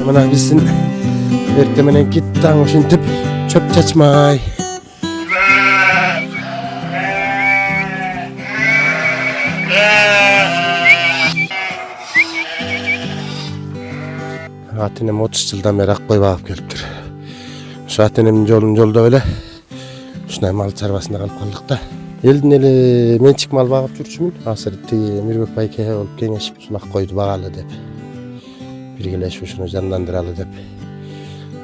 Мына биздин эртең менен кит таң ушинтип чөп чачмай. Атенем 30 жылдан бери ак кой багып келиптир. Ушу атенемдин жолун жолдоп эле ушундай мал чарбасында калып калдык да. Элдин эле менчик мал багып жүрчүмүн. Азыр тиги Мирбек байке болуп кеңешип ушул ак койду багалы деп. Биргелешип ушуну жандандыралы деп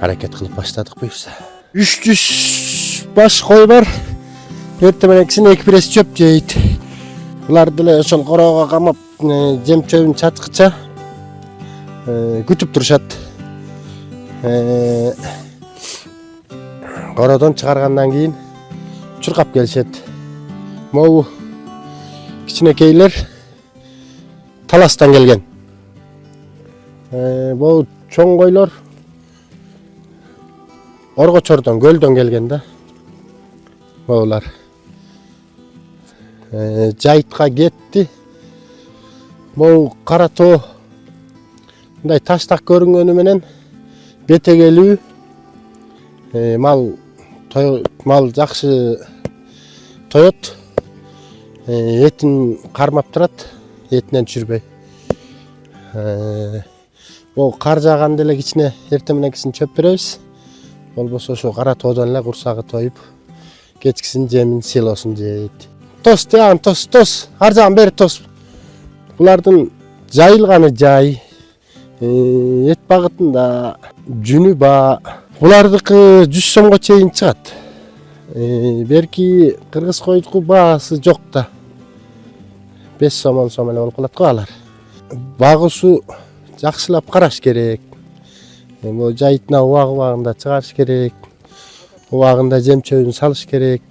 аракет кылып баштадык буюрса. 300 баш кой бар. Эртең мененкисин 2 пресс чөп жейт. Буларды эле ошол короого камап жем чөбүн чачкыча күтүп турушат. Кородон чыгаргандан кийин чуркап келишет. Могу кичинекейлер таластан келген. Могу чоң койлор Оргочордон, көлдөн келген да. Могулар жайтка кетти. Могу кара тоо мындай таштак көрүнгөнү менен бетегелүү мал жакшы тоет. Этин кармап турат, этинен түшүрбөй. Бул кар жааганда эле кичине эртең мененкисин чөп беребиз. Болбосо ошо кара тоодон эле курсагы тоюп, кечкисин жемин силосун жейт. Тос, тыягын тос, ар жагын бери тос. Булардын жайылганы жай. Эт багытында жүнү ба. Булардыкы 100 сомго чейин чыгат. Берки кыргыз койдуку баасы жок да. 5 сом 10 сом эле болуп калат го алар. Багуусу жакшылап караш керек. Бул жайытына убагында чыгарыш керек. Убагында жем чөбүн салыш керек.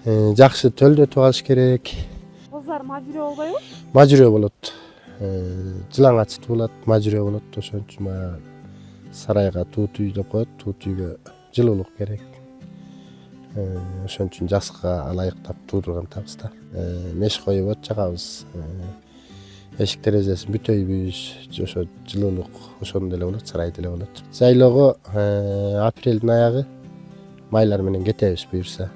Жакшы төлдөтүп алыш керек. Коздар мажүрө болбойбу? Мажүрө болот. Жылаңачты болот, мажүрө болот. Ошон үчүн сарайга туут үй деп коет. Туут үйгө жылуулук керек. Ошон үчүн жазга ылайыктап туудурган табыз да. Меш коюп от жагабыз. Эшик терезесин бүтөйбүз. Ошо жылуулук ошондой эле болот, сарайда эле болот. Жайлоого апрелдин аягы майлар менен кетебиз буюрса.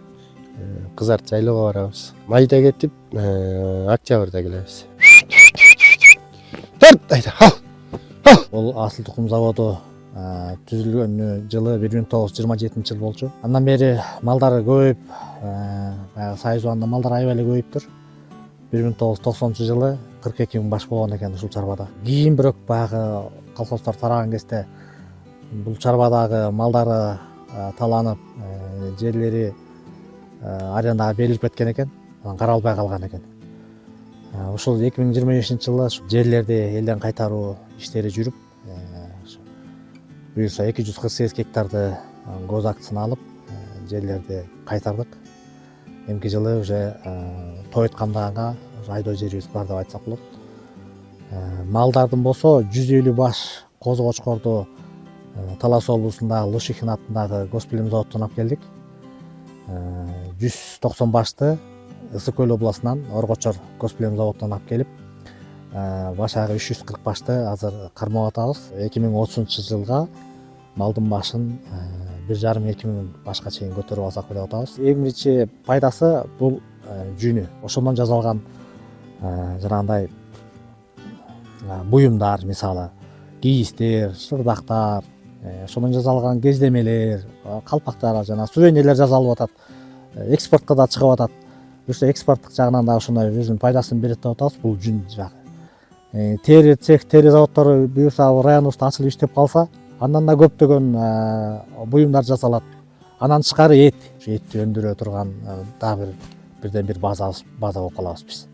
Кызарт жайлоого барабыз. Майда кетип, октябрда келебиз. Төрт айда. Бул Асыл тукум заводу түзүлгөнү жылы 1927 жыл болчу. Андан бери малдар көбөйүп, баягы Союз убагында малдар аябай эле көбөйүптүр. 1990 жылы 42 000 баш болгон экен ушул чарбада. Кийин бирок баягы колхоздор тараган кезде бул чарбадагы малдары таланып, жерлери арендага берилип кеткен экен. Анан каралбай калган экен. Ушул 2025 жылы жерлерди элден кайтаруу иштери жүрүп, буюрса 248 гектарды госактысын алып, жерлерди кайтардык. Эмки жылы уже тоюткандарга айдоо жерибиз бар деп айтсак болот. Малдардын болсо 150 баш коз-кочкорду Талас облусундагы Лушихин атындагы госплем заводдон алып келдик. 190 башты Ысык Көл областынан Оргочор госплем заводдон алып келип, башагы 340 башты азыр кармап атабыз. 2030 жылга малдын башын 1,5-2 миң башка чейин көтөрүп алсак деп атабыз. Эң биринчи пайдасы бул жүнү. Ошондон жасалган жанагындай буюмдар, мисалы кийиздер, шырдактар, ошондон жасалган кездемелер, калпактар, жана сувенирлер жасалып атат. Экспортко да чыгып атат. Буюрса экспорттук жагынан да ошондой өзүнүн пайдасын берет деп атабыз. Бул жүн жагы. Тери цех, тери заводдору буюрса районубузда ачылып иштеп калса, андан да көптөгөн буюмдар жасалат. Анан тышкары эт. Этти өндүрө турган дагы бирден бир база болуп калабыз биз.